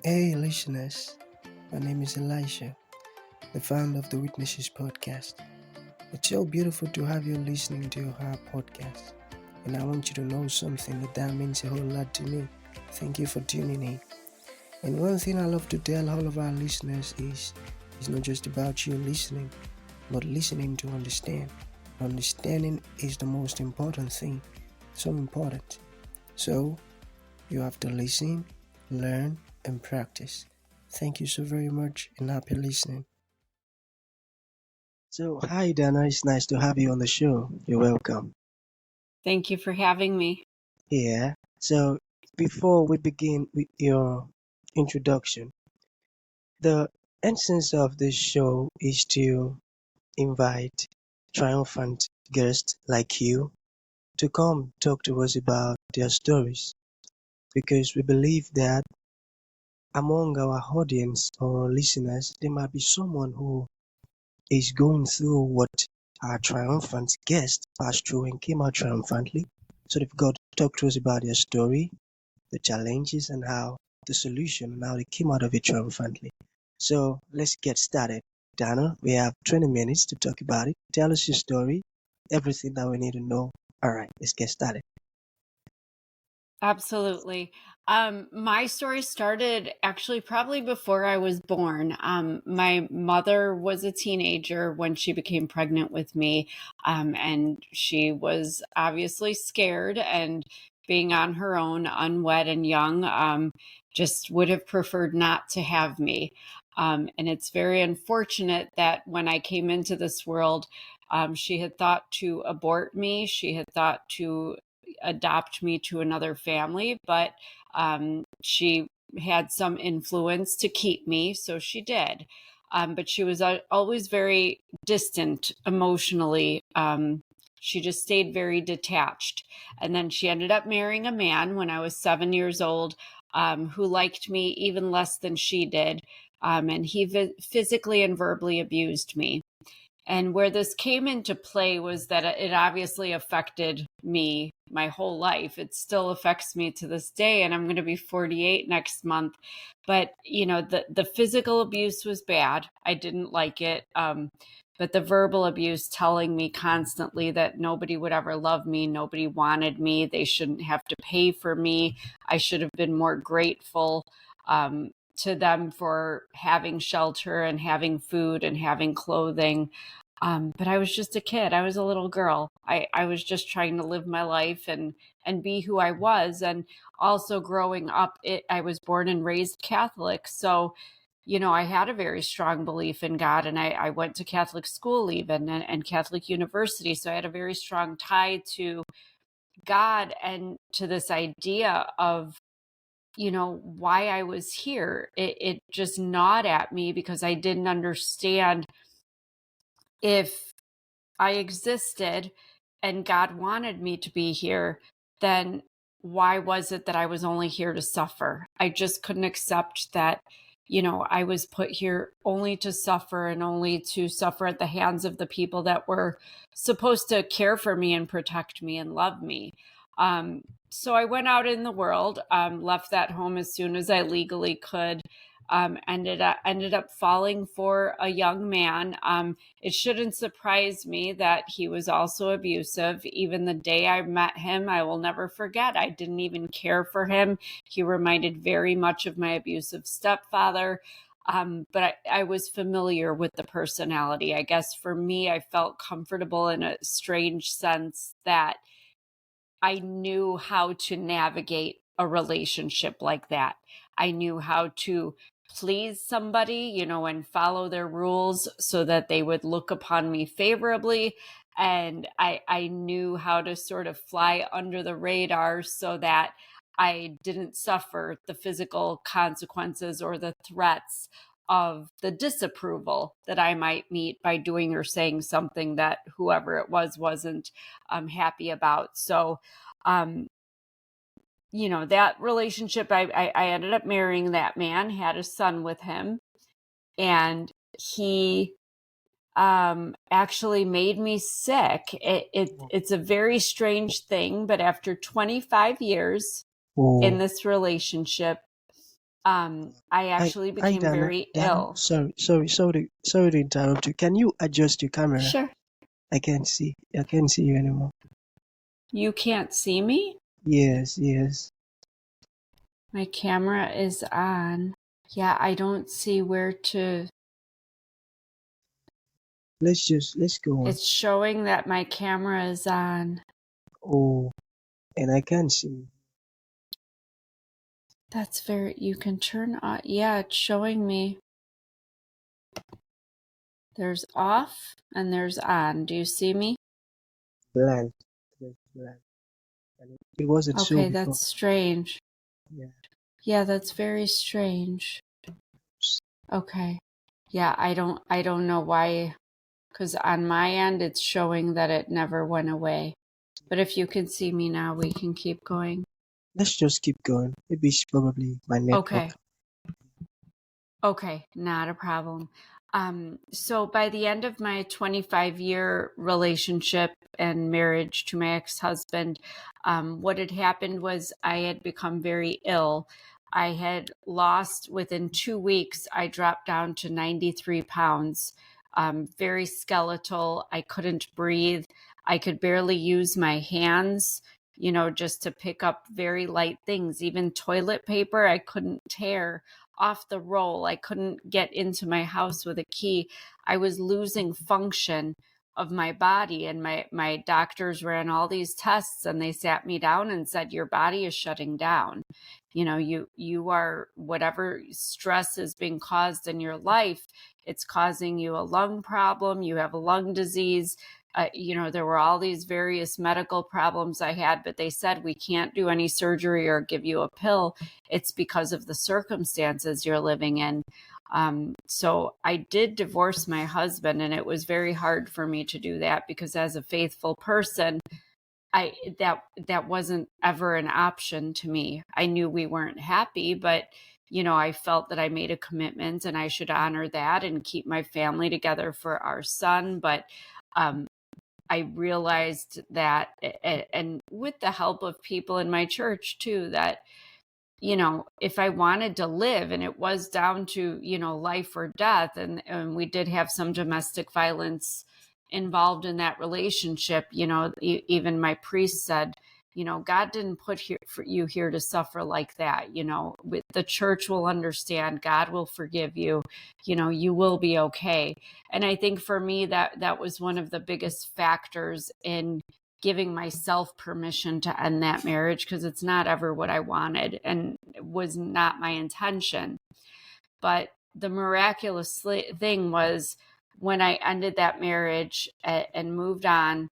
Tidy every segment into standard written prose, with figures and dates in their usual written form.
Hey, listeners. My name is Elisha, the founder of the Witnesses podcast. It's so beautiful to have you listening to our podcast. And I want you to know something that means a whole lot to me. Thank you for tuning in. And one thing I love to tell all of our listeners is it's not just about you listening, but listening to understand. Understanding is the most important thing. So important. So, you have to listen, learn, and practice. Thank you so very much and happy listening. So, hi Dana, it's nice to have you on the show. You're welcome. Thank you for having me. Yeah. So, before we begin with your introduction, the essence of this show is to invite triumphant guests like you to come talk to us about their stories because we believe that among our audience or listeners, there might be someone who is going through what our triumphant guest passed through and came out triumphantly. So they've got to talk to us about their story, the challenges, and how the solution and how they came out of it triumphantly. So let's get started. Dana, we have 20 minutes to talk about it. Tell us your story, everything that we need to know. All right, let's get started. Absolutely. My story started actually probably before I was born. My mother was a teenager when she became pregnant with me, and she was obviously scared and being on her own, unwed and young, just would have preferred not to have me. And it's very unfortunate that when I came into this world, she had thought to abort me. She had thought to adopt me to another family, but she had some influence to keep me, so she did. But she was always very distant emotionally. She just stayed very detached. And then she ended up marrying a man when I was 7 years old, who liked me even less than she did. And he physically and verbally abused me. And where this came into play was that it obviously affected me my whole life. It still affects me to this day, and I'm going to be 48 next month. But the physical abuse was bad. I didn't like it. But the verbal abuse, telling me constantly that nobody would ever love me, nobody wanted me, they shouldn't have to pay for me, I should have been more grateful. To them for having shelter and having food and having clothing. But I was just a kid. I was a little girl. I was just trying to live my life and be who I was. And also growing up, I was born and raised Catholic. So, I had a very strong belief in God, and I went to Catholic school even and Catholic university. So I had a very strong tie to God and to this idea of why I was here. It just gnawed at me because I didn't understand if I existed and God wanted me to be here, then why was it that I was only here to suffer? I just couldn't accept that, I was put here only to suffer and only to suffer at the hands of the people that were supposed to care for me and protect me and love me. So I went out in the world, left that home as soon as I legally could. Ended up falling for a young man. It shouldn't surprise me that he was also abusive. Even the day I met him, I will never forget. I didn't even care for him. He reminded very much of my abusive stepfather. But I was familiar with the personality. I guess for me, I felt comfortable in a strange sense that I knew how to navigate a relationship like that. I knew how to please somebody, and follow their rules so that they would look upon me favorably. And I knew how to sort of fly under the radar so that I didn't suffer the physical consequences or the threats of the disapproval that I might meet by doing or saying something that whoever it was wasn't happy about. So, um, that relationship, I ended up marrying that man, had a son with him, and he actually made me sick. It's a very strange thing, but after 25 years in Oh, this relationship, I Hi, actually hi, became Dana. very Dana, ill. sorry to interrupt you. Can you adjust your camera? Sure. I can't see you anymore. You can't see me? Yes, yes. My camera is on. Yeah, I don't see where to. Let's go on. It's showing that my camera is on. Oh, and I can't see. That's very. You can turn on. Yeah, it's showing me. There's off and there's on. Do you see me? Blank. Yes, blank. And it wasn't so Okay, before. that's strange. Yeah. Yeah, that's very strange. Okay. Yeah, I don't know why, because on my end it's showing that it never went away. But if you can see me now, we can keep going. Let's just keep going. Maybe it's probably my network. Okay. Okay, not a problem. So by the end of my 25-year relationship and marriage to my ex-husband, what had happened was I had become very ill. I had lost within 2 weeks, I dropped down to 93 pounds, very skeletal. I couldn't breathe. I could barely use my hands, just to pick up very light things. Even toilet paper, I couldn't tear off the roll. I couldn't get into my house with a key. I was losing function of my body, and my doctors ran all these tests, and they sat me down and said, your body is shutting down. You are, whatever stress is being caused in your life, it's causing you a lung problem. You have a lung disease. There were all these various medical problems I had, but they said, we can't do any surgery or give you a pill. It's because of the circumstances you're living in. So I did divorce my husband, and it was very hard for me to do that because as a faithful person, that wasn't ever an option to me. I knew we weren't happy, but I felt that I made a commitment and I should honor that and keep my family together for our son. But I realized that, and with the help of people in my church too, that if I wanted to live and it was down to, life or death, and we did have some domestic violence involved in that relationship, even my priest said, God didn't put you here to suffer like that. With the church will understand, God will forgive you, you will be okay. And I think for me, that was one of the biggest factors in giving myself permission to end that marriage, because it's not ever what I wanted and it was not my intention. But the miraculous thing was when I ended that marriage and moved on,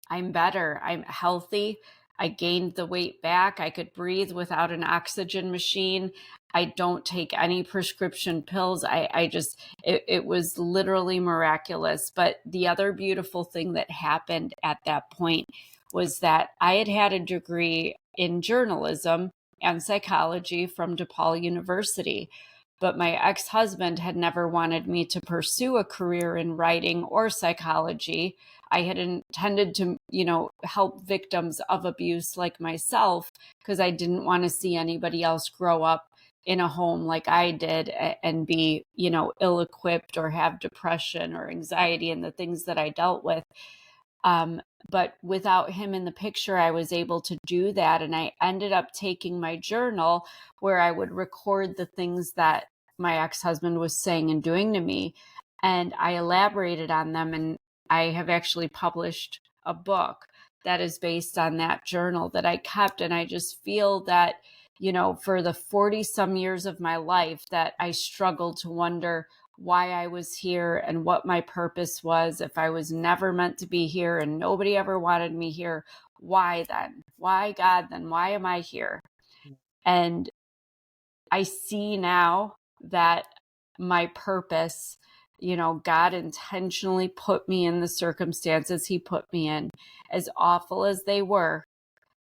I'm better. I'm healthy. I gained the weight back. I could breathe without an oxygen machine. I don't take any prescription pills. It was literally miraculous. But the other beautiful thing that happened at that point was that I had had a degree in journalism and psychology from DePaul University. But my ex-husband had never wanted me to pursue a career in writing or psychology. I had intended to, help victims of abuse like myself, because I didn't want to see anybody else grow up in a home like I did and be, ill-equipped or have depression or anxiety and the things that I dealt with. But without him in the picture, I was able to do that. And I ended up taking my journal where I would record the things that my ex-husband was saying and doing to me. And I elaborated on them. And I have actually published a book that is based on that journal that I kept. And I just feel that, for the 40 some years of my life, that I struggled to wonder why I was here and what my purpose was. If I was never meant to be here and nobody ever wanted me here, why then? Why, God, then? Why am I here? And I see now that my purpose, God intentionally put me in the circumstances he put me in, as awful as they were,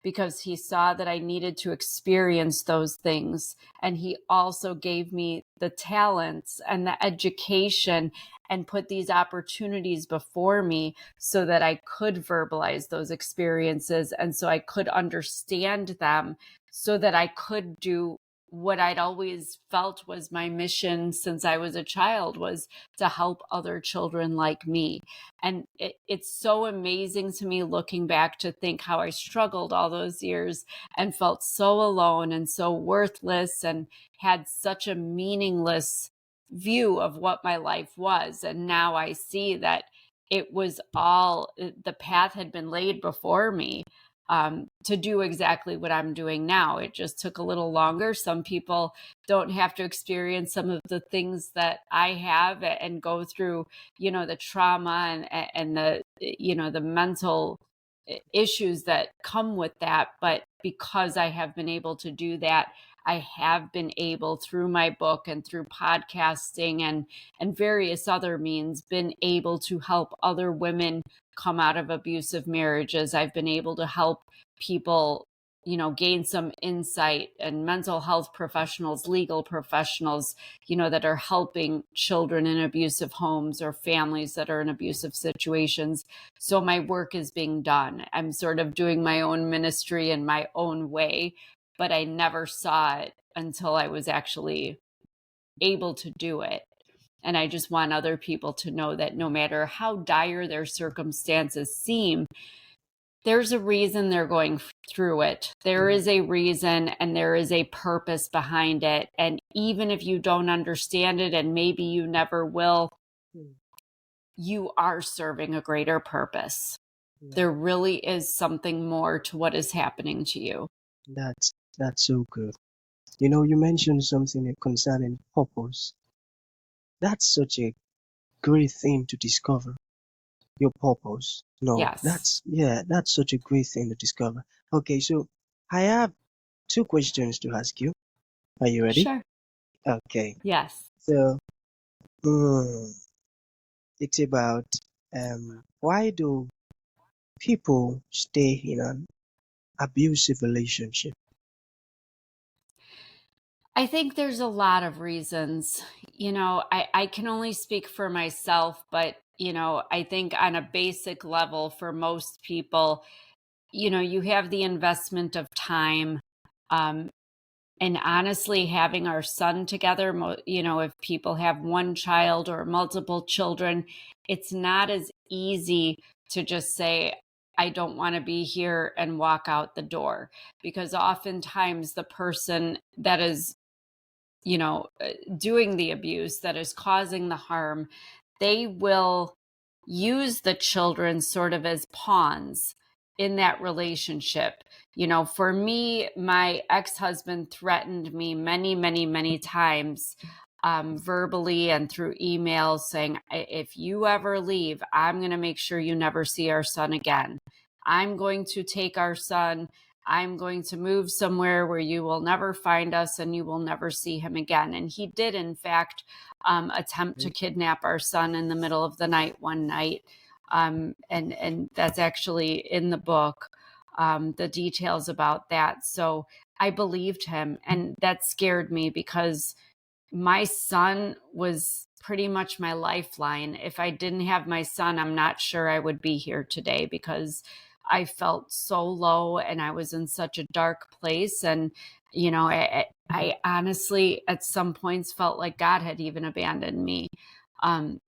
because he saw that I needed to experience those things. And he also gave me the talents and the education and put these opportunities before me so that I could verbalize those experiences and so I could understand them, so that I could do what I'd always felt was my mission since I was a child was to help other children like me. And it's so amazing to me looking back to think how I struggled all those years and felt so alone and so worthless and had such a meaningless view of what my life was. And now I see that it was all, the path had been laid before me to do exactly what I'm doing now. It just took a little longer. Some people don't have to experience some of the things that I have and go through, the trauma and the, the mental issues that come with that. But because I have been able to do that, I have been able, through my book and through podcasting and various other means, been able to help other women come out of abusive marriages. I've been able to help people, gain some insight, and mental health professionals, legal professionals, that are helping children in abusive homes or families that are in abusive situations. So my work is being done. I'm sort of doing my own ministry in my own way, but I never saw it until I was actually able to do it. And I just want other people to know that no matter how dire their circumstances seem, there's a reason they're going through it. There is a reason and there is a purpose behind it. And even if you don't understand it, and maybe you never will, you are serving a greater purpose. There really is something more to what is happening to you. That's so good. You mentioned something concerning purpose. That's such a great thing to discover. Your purpose. No, Yes. that's such a great thing to discover. Okay, so I have two questions to ask you. Are you ready? Sure. Okay. Yes. So, it's about why do people stay in an abusive relationship? I think there's a lot of reasons. I can only speak for myself, but, I think on a basic level for most people, you have the investment of time. Um, and honestly, having our son together, if people have one child or multiple children, it's not as easy to just say, I don't want to be here and walk out the door, because oftentimes the person that is doing the abuse, that is causing the harm, they will use the children sort of as pawns in that relationship. For me, my ex-husband threatened me many, many, many times, verbally and through emails, saying, if you ever leave, I'm going to make sure you never see our son again. I'm going to take our son. I'm going to move somewhere where you will never find us and you will never see him again. And he did, in fact, attempt to kidnap our son in the middle of the night one night. And that's actually in the book, the details about that. So I believed him, and that scared me because my son was pretty much my lifeline. If I didn't have my son, I'm not sure I would be here today, because I felt so low and I was in such a dark place. And, I honestly, at some points, felt like God had even abandoned me. And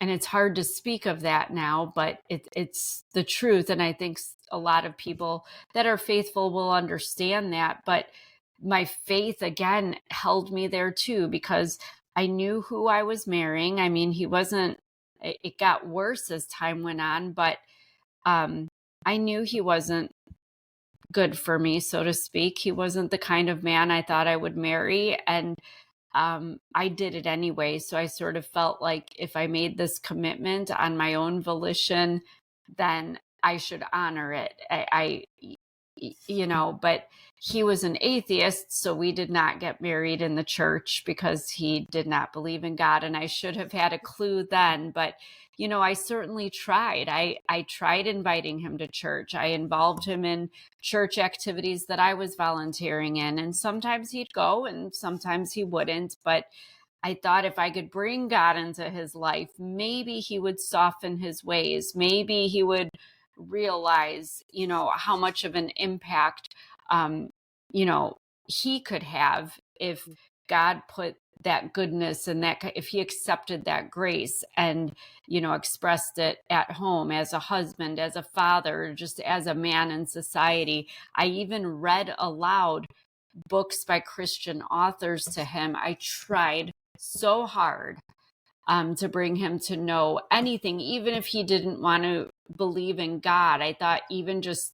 it's hard to speak of that now, but it's the truth. And I think a lot of people that are faithful will understand that. But my faith, again, held me there too, because I knew who I was marrying. I mean, it got worse as time went on, but I knew he wasn't good for me, so to speak. He wasn't the kind of man I thought I would marry. And I did it anyway. So I sort of felt like if I made this commitment on my own volition, then I should honor it. But he was an atheist, so we did not get married in the church because he did not believe in God. And I should have had a clue then, but I certainly tried. I tried inviting him to church. I involved him in church activities that I was volunteering in. And sometimes he'd go and sometimes he wouldn't. But I thought if I could bring God into his life, maybe he would soften his ways. Maybe he would realize, how much of an impact, he could have if God put that goodness and that, if he accepted that grace and, expressed it at home as a husband, as a father, just as a man in society. I even read aloud books by Christian authors to him. I tried so hard to bring him to know anything, even if he didn't want to believe in God. I thought even just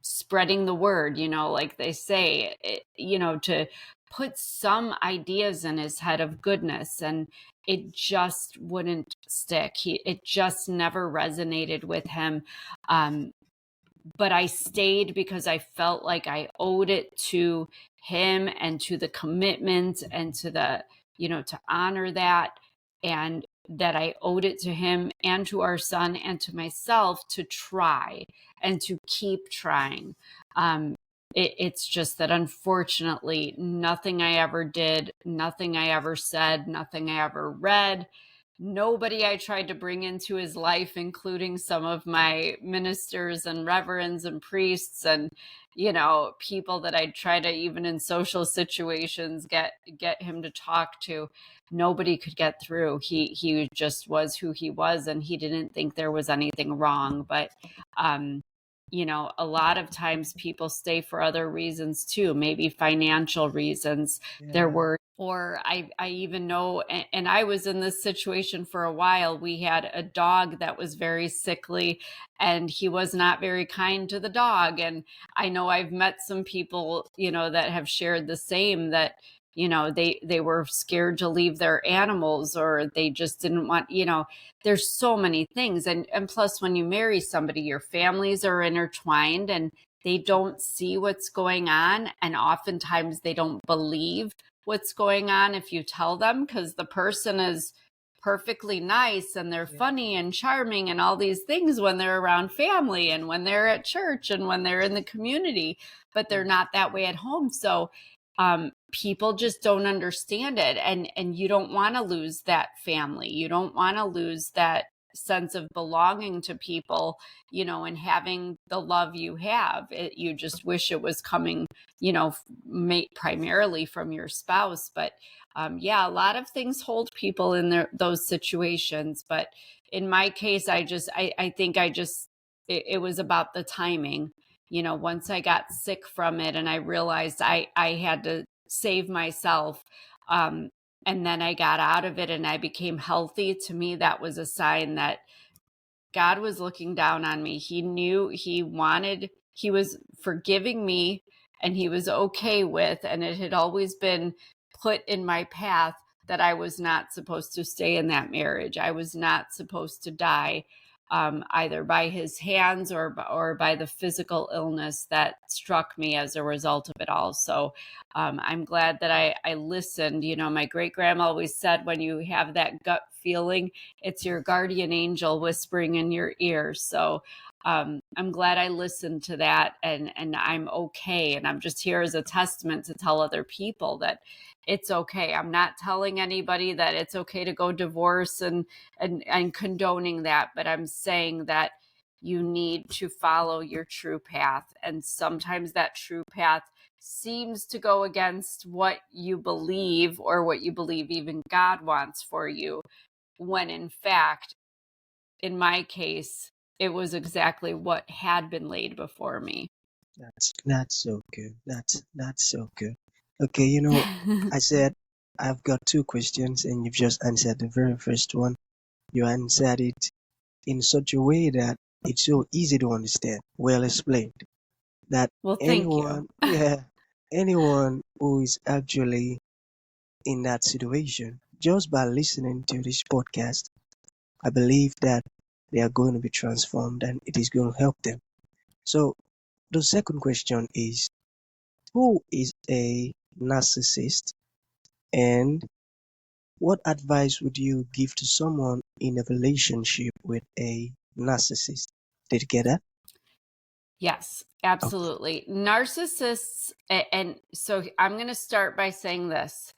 spreading the word, like they say, to put some ideas in his head of goodness, and it just wouldn't stick. It just never resonated with him. But I stayed because I felt like I owed it to him and to the commitment and to the, to honor that, and that I owed it to him and to our son and to myself to try and to keep trying. It's just that unfortunately, nothing I ever did, nothing I ever said, nothing I ever read, nobody I tried to bring into his life, including some of my ministers and reverends and priests and, people that I'd try to, even in social situations, get him to talk to. Nobody could get through. He just was who he was, and he didn't think there was anything wrong. But, a lot of times people stay for other reasons too, maybe financial reasons. There were, or I even know, and I was in this situation for a while. We had a dog that was very sickly, and he was not very kind to the dog. And I know I've met some people, that have shared the same, that, they were scared to leave their animals, or they just didn't want, there's so many things. And plus, when you marry somebody, your families are intertwined and they don't see what's going on. And oftentimes they don't believe what's going on if you tell them, because the person is perfectly nice and they're funny and charming and all these things when they're around family and when they're at church and when they're in the community, but they're not that way at home. So people just don't understand it, and you don't want to lose that family. You don't want to lose that sense of belonging to people, and having the love you have. You just wish it was coming, primarily from your spouse. But a lot of things hold people in those situations. But in my case, I think it was about the timing. Once I got sick from it and I realized I had to save myself, and then I got out of it and I became healthy, to me, that was a sign that God was looking down on me. He knew he was forgiving me, and he was okay with, and it had always been put in my path that I was not supposed to stay in that marriage. I was not supposed to die, either by his hands or by the physical illness that struck me as a result of it all. So I'm glad that I listened. My great grandma always said, when you have that gut feeling, it's your guardian angel whispering in your ear. So I'm glad I listened to that, and I'm okay. And I'm just here as a testament to tell other people that it's okay. I'm not telling anybody that it's okay to go divorce and condoning that, but I'm saying that you need to follow your true path. And sometimes that true path seems to go against what you believe, or what you believe even God wants for you, when in fact, in my case, it was exactly what had been laid before me. That's so good. That's so good. Okay, I said I've got two questions, and you've just answered the very first one. You answered it in such a way that it's so easy to understand. Well explained. That Well, thank you. anyone who is actually in that situation, just by listening to this podcast, I believe that they are going to be transformed, and it is going to help them. So the second question is, who is a narcissist, and what advice would you give to someone in a relationship with a narcissist? Did you get that? Yes, Okay. absolutely. Narcissists, and so I'm going to start by saying this.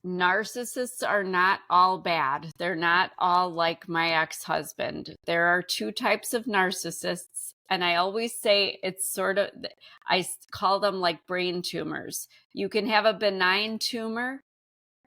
Narcissists are not all bad. They're not all like my ex-husband. There are two types of narcissists, And I always say it's sort of, I call them like brain tumors. You can have a benign tumor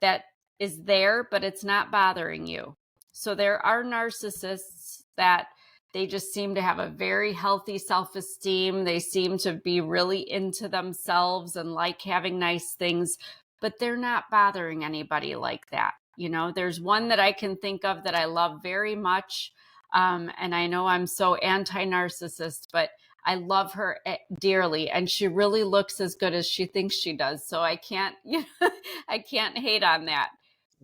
that is there, but it's not bothering you. So there are narcissists that they just seem to have a very healthy self-esteem. They seem to be really into themselves and like having nice things, but they're not bothering anybody like that. You know, there's one that I can think of that I love very much. And I know I'm so anti-narcissist, but I love her dearly, and she really looks as good as she thinks she does. So I can't, I can't hate on that.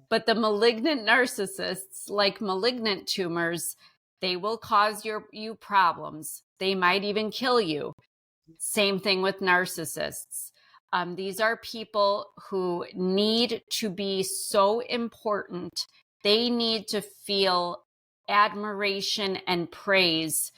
But the malignant narcissists, like malignant tumors, they will cause you problems. They might even kill you. Same thing with narcissists. These are people who need to be so important. They need to feel admiration and praise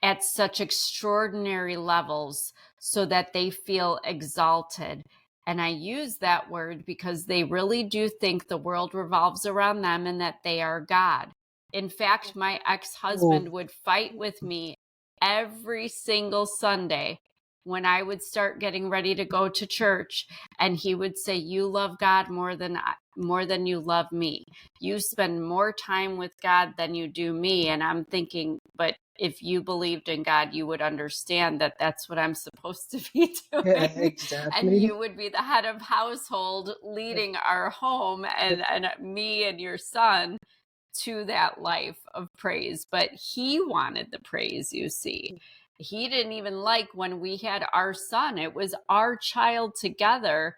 at such extraordinary levels so that they feel exalted. And I use that word because they really do think the world revolves around them and that they are God. In fact, my ex-husband would fight with me every single Sunday when I would start getting ready to go to church, and he would say, "You love God more than you love me. You spend more time with God than you do me." And I'm thinking, but if you believed in God, you would understand that that's what I'm supposed to be doing. Yeah, And exactly. you would be the head of household leading our home and me and your son to that life of praise. But he wanted the praise, you see. He didn't even like when we had our son. It was our child together.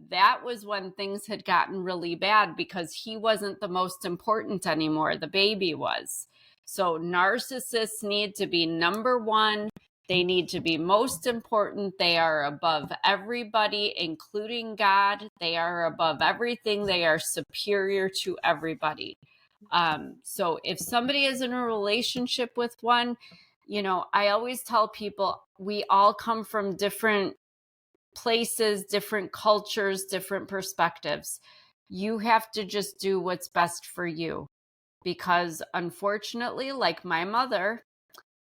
That was when things had gotten really bad because he wasn't the most important anymore. The baby was. So narcissists need to be number one. They need to be most important. They are above everybody, including God. They are above everything. They are superior to everybody. So if somebody is in a relationship with one, I always tell people we all come from different places, different cultures, different perspectives. You have to just do what's best for you. Because unfortunately, like my mother,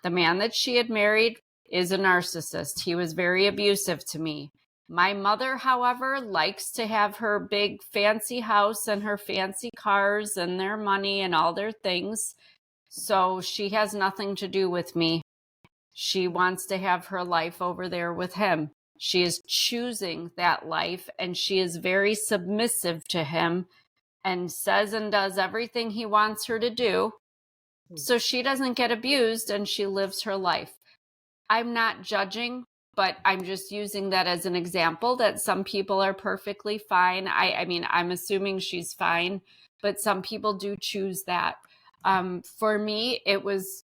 the man that she had married is a narcissist. He was very abusive to me. My mother, however, likes to have her big fancy house and her fancy cars and their money and all their things. So she has nothing to do with me. She wants to have her life over there with him. She is choosing that life, and she is very submissive to him and says and does everything he wants her to do. So she doesn't get abused and she lives her life. I'm not judging, but I'm just using that as an example that some people are perfectly fine. I mean, I'm assuming she's fine, but some people do choose that. For me, it was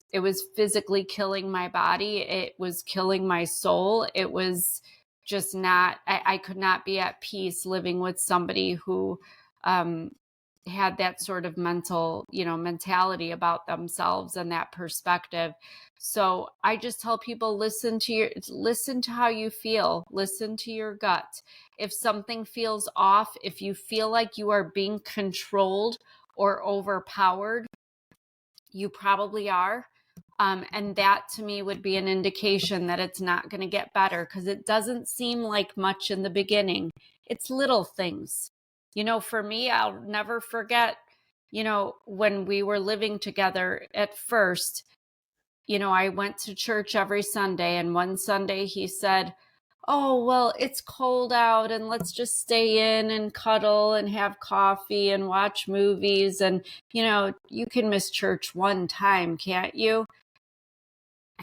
physically killing my body. It was killing my soul. It was just not, I could not be at peace living with somebody who had that sort of mentality about themselves and that perspective. So I just tell people, listen to how you feel, listen to your gut. If something feels off, if you feel like you are being controlled or overpowered, you probably are. And that to me would be an indication that it's not going to get better, because it doesn't seem like much in the beginning. It's little things. For me, I'll never forget, when we were living together at first, I went to church every Sunday, and one Sunday he said, "Oh, well, it's cold out and let's just stay in and cuddle and have coffee and watch movies. And, you can miss church one time, can't you?"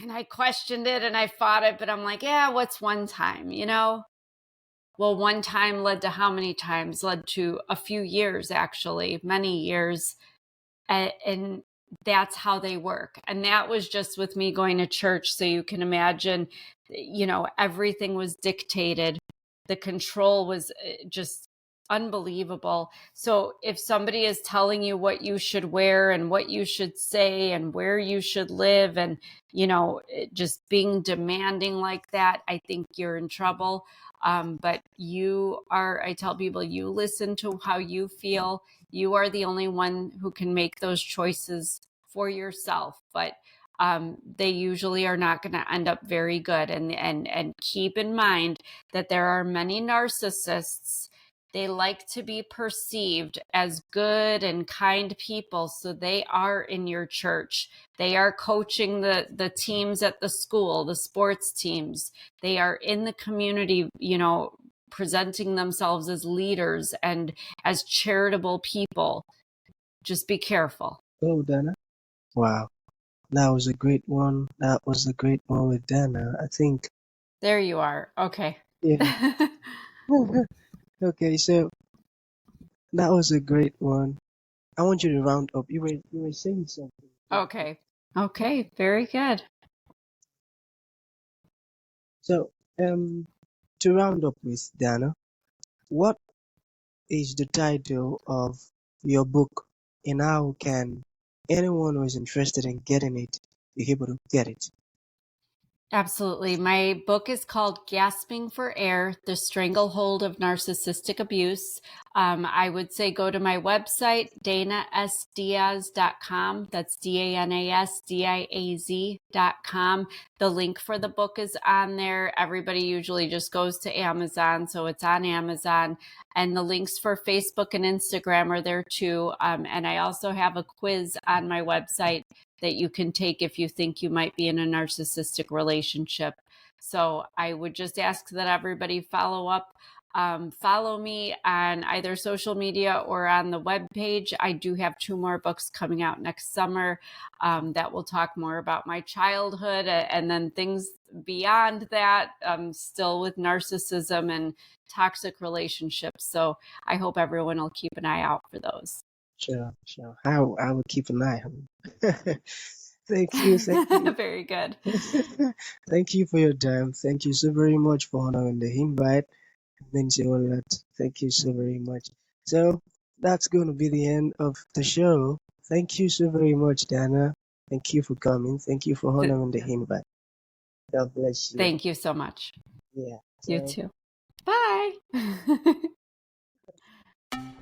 And I questioned it and I fought it, but I'm like, yeah, what's one time, Well, one time led to how many times? Led to a few years, actually, many years. And that's how they work. And that was just with me going to church. So you can imagine, everything was dictated. The control was just unbelievable. So if somebody is telling you what you should wear and what you should say and where you should live, and, just being demanding like that, I think you're in trouble. But I tell people, you listen to how you feel. You are the only one who can make those choices for yourself. But they usually are not going to end up very good. And keep in mind that there are many narcissists. They like to be perceived as good and kind people. So they are in your church. They are coaching the teams at the school, the sports teams. They are in the community, presenting themselves as leaders and as charitable people. Just be careful. Oh, Dana. Wow. That was a great one. That was a great one with Dana. I think, There you are. Okay. yeah. Okay, so that was a great one. I want you to round up. You were saying something. Okay. Okay. Very good. So, to round up with Dana, what is the title of your book, and how can anyone who is interested in getting it be able to get it? Absolutely. My book is called Gasping for Air, The Stranglehold of Narcissistic Abuse. I would say go to my website, danasdiaz.com. That's DANASDIAZ.com. The link for the book is on there. Everybody usually just goes to Amazon, so it's on Amazon. And the links for Facebook and Instagram are there too. And I also have a quiz on my website that you can take if you think you might be in a narcissistic relationship. So I would just ask that everybody follow me on either social media or on the webpage. I do have 2 more books coming out next summer that will talk more about my childhood and then things beyond that, still with narcissism and toxic relationships. So I hope everyone will keep an eye out for those. Sure. I will keep an eye on it. Thank you. Very good. Thank you for your time. Thank you so very much for honoring the invite. It means a whole lot. Thank you so very much. So that's going to be the end of the show. Thank you so very much, Dana. Thank you for coming. Thank you for honoring the invite. God bless you. Thank you so much. Yeah. You too. Bye.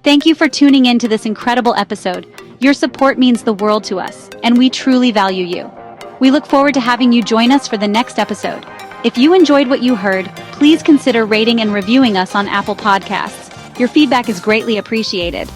Thank you for tuning in to this incredible episode. Your support means the world to us, and we truly value you. We look forward to having you join us for the next episode. If you enjoyed what you heard, please consider rating and reviewing us on Apple Podcasts. Your feedback is greatly appreciated.